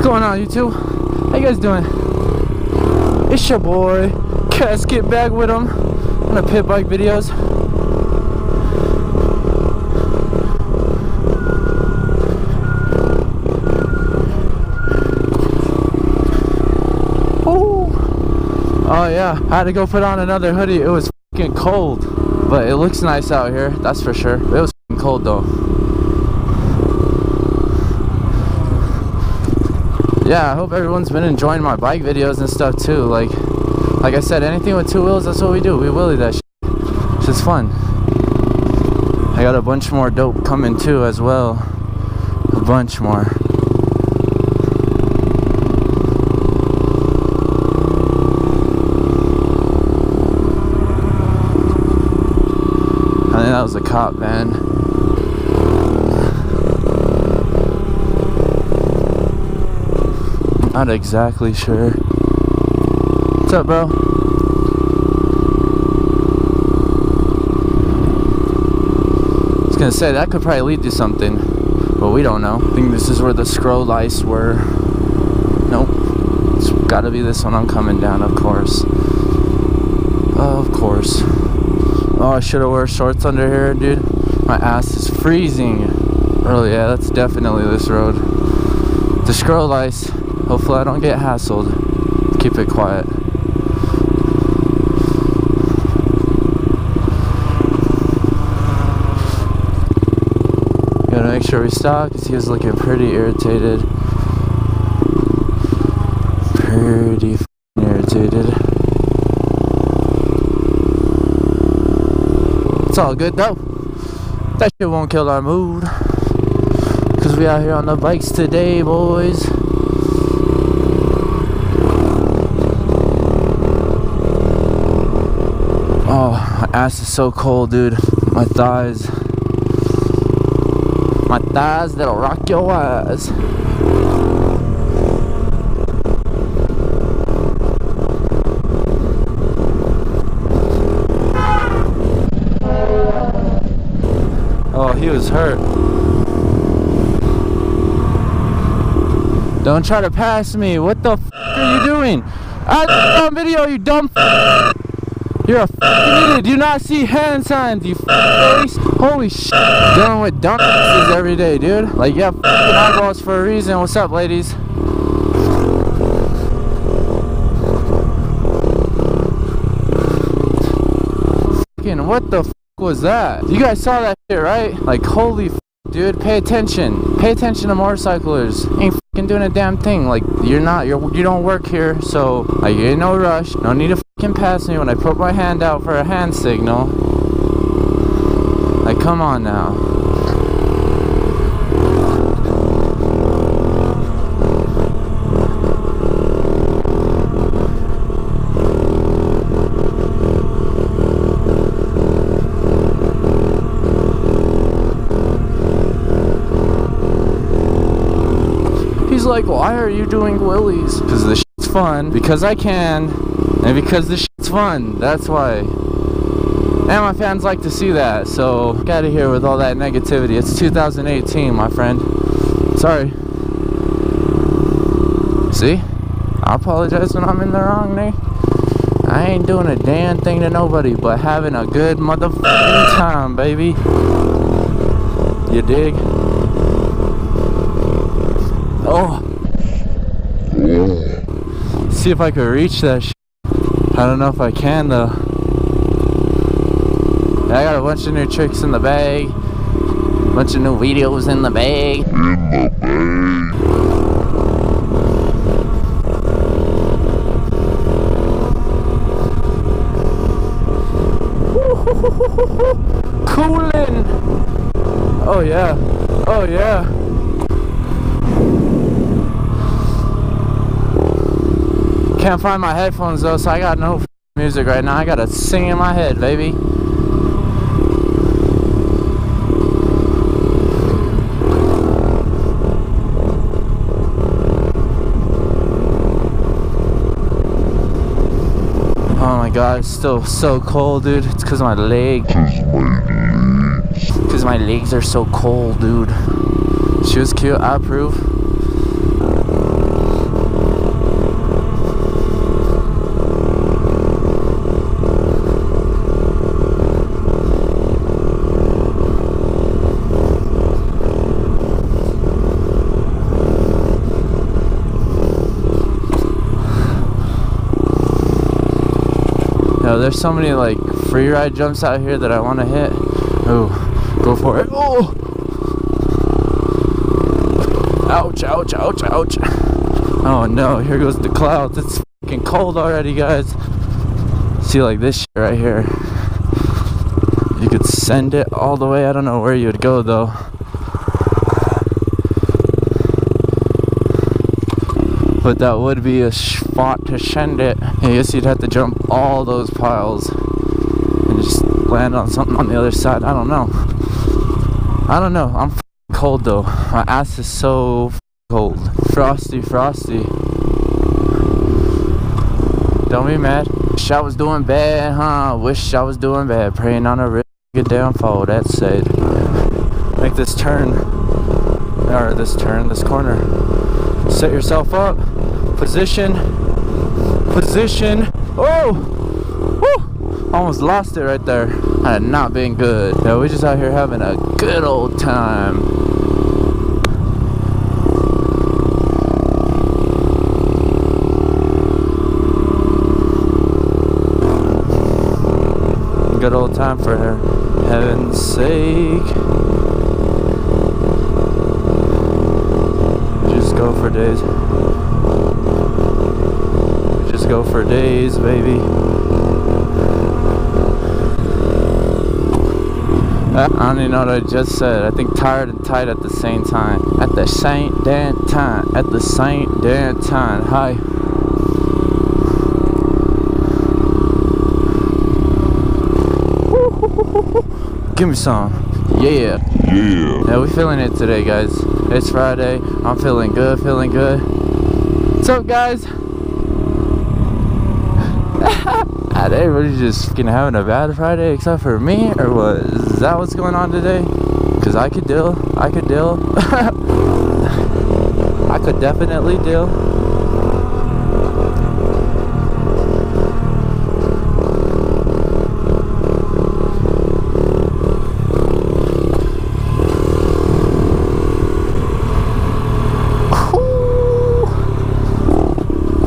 What's going on, YouTube? How you guys doing? It's your boy Kasket back with him on the pit bike videos. Oh yeah, I had to go put on another hoodie. It was fucking cold, but it looks nice out here, that's for sure. It was fucking cold though. Yeah, I hope everyone's been enjoying my bike videos and stuff too. Like I said, anything with two wheels, that's what we do. We wheelie that shit. It's just fun. I got a bunch more dope coming too as well. A bunch more. I think that was a cop van. Not exactly sure. What's up, bro? I was gonna say, that could probably lead to something, but we don't know. I think this is where the scroll lights were. Nope. It's gotta be this one. I'm coming down, of course. Of course. Oh, I should have worn shorts under here, dude. My ass is freezing. Oh yeah, that's definitely this road. The scroll lights. Hopefully I don't get hassled. Keep it quiet. Gotta make sure we stop because he was looking pretty irritated. Pretty irritated. It's all good though. That shit won't kill our mood. Cause we out here on the bikes today, boys. Oh, my ass is so cold, dude. My thighs. My thighs that'll rock your eyes. Oh, he was hurt. Don't try to pass me. What the f are you doing? I on video, you dumb f. You're a f***ing idiot. Do you not see hand signs, you face? Holy shit. Dealing with dumbasses every day, dude. Like, yeah, f***ing eyeballs for a reason. What's up, ladies? Fucking, what the f was that? You guys saw that shit, right? Like, holy f, dude. Pay attention. Pay attention to motorcyclers. Ain't f***ing doing a damn thing. Like, you don't work here, so, like, you ain't no rush. No need to f***ing pass me when I put my hand out for a hand signal. Like, come on now. He's like, why are you doing wheelies? Because the shit's fun. Because I can. And because this shit's fun, that's why. And my fans like to see that, so get out of here with all that negativity. It's 2018, my friend. Sorry. See? I apologize when I'm in the wrong, there. I ain't doing a damn thing to nobody but having a good motherfucking time, baby. You dig? Oh. See if I could reach that shit. I don't know if I can though. I got a bunch of new tricks in the bag. A bunch of new videos in the bag. Coolin'. Oh yeah. Oh yeah. Can't find my headphones though, so I got no music right now. I gotta sing in my head, baby. Oh my god, it's still so cold, dude. It's because of my leg. Because my legs are so cold, dude. She was cute, I approve. No, there's so many like free ride jumps out here that I want to hit. Oh, go for it. Oh! Ouch, ouch, ouch, ouch. Oh no, here goes the clouds. It's fucking cold already, guys. See, like this shit right here. You could send it all the way. I don't know where you would go though. But that would be a spot to send it. I guess you'd have to jump all those piles and just land on something on the other side. I don't know. I'm cold though. My ass is so cold. Frosty, frosty. Don't be mad. Wish I was doing bad, huh? Wish I was doing bad. Praying on a real good downfall. That's said. Make this turn. Or this corner. Set yourself up. Position. Oh! Woo! Almost lost it right there. I had not been good. Yeah, we're just out here having a good old time. Good old time for her. Heaven's sake. Just go for days. Just go for days, baby. I don't even know what I just said. I think tired and tight at the same time. At the same damn time. At the same damn time. Hi. Give me some. Yeah. Yeah, we feeling it today, guys. It's Friday. I'm feeling good, What's up, guys? Everybody's just fucking having a bad Friday except for me, or what? Is that what's going on today? Because I could deal. I could definitely deal.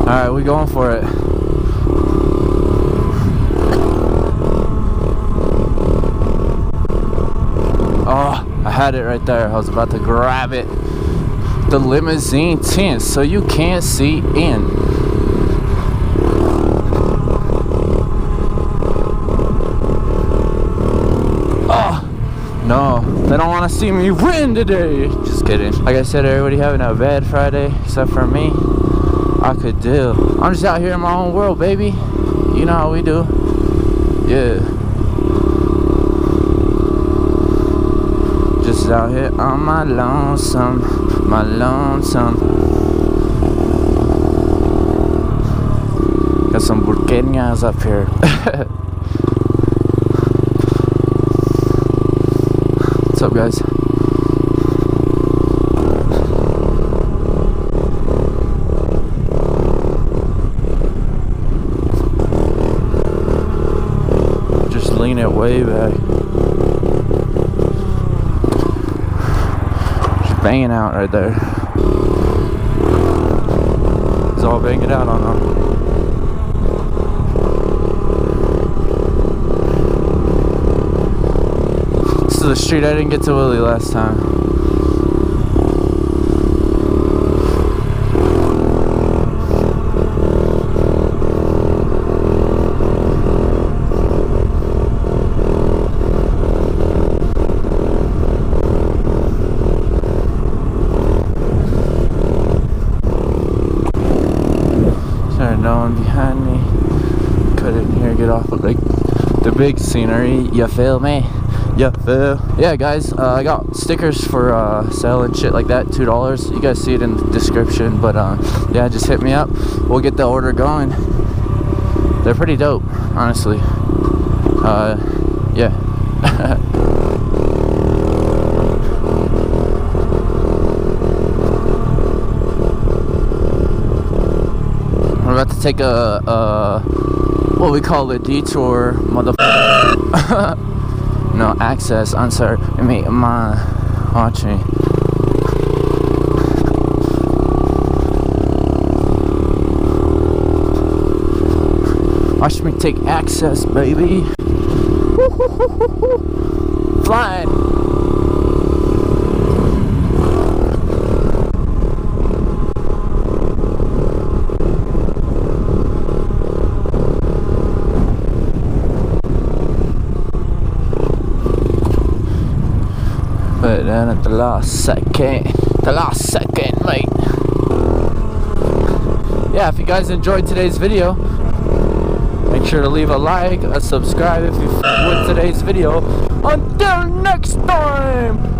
Alright, we going for it. Oh, I had it right there. I was about to grab it. The limousine tint, so you can't see in. Oh, no. They don't want to see me win today. Just kidding. Like I said, everybody having a bad Friday except for me. I could deal. I'm just out here in my own world, baby. You know how we do. Yeah. Just out here on my lonesome. Got some burqueñas up here. What's up, guys? Lean it way back. Just banging out right there. It's all banging out on them. This is the street I didn't get to Willie last time. No one behind me. Couldn't hear, get off of like the big scenery. You feel me? You feel? Yeah, guys, I got stickers for sale and shit like that. $2. You guys see it in the description. But yeah, just hit me up. We'll get the order going. They're pretty dope, honestly. Yeah. We're about to take a what we call a detour, motherfucker. No access. I'm sorry. I mean, watch me. Watch me take access, baby. Flying. But then at the last second, mate. Yeah, if you guys enjoyed today's video, make sure to leave a like, a subscribe if you with today's video. Until next time!